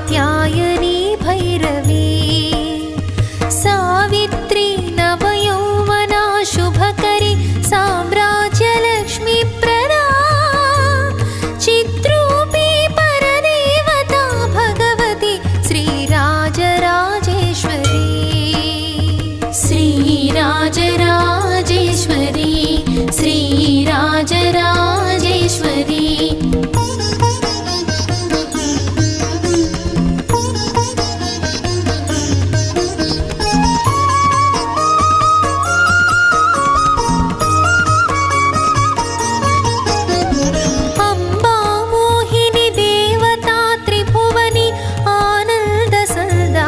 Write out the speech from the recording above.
Katyayani Bhairavi Savitri नवयौवना शुभकरी साम्राज्यलक्ष्मी Prada चिद्रूपी परदेवता Bhagwati Sri Rajarajeshwari Sri Rajarajeshwari Sri Rajarajeshwari.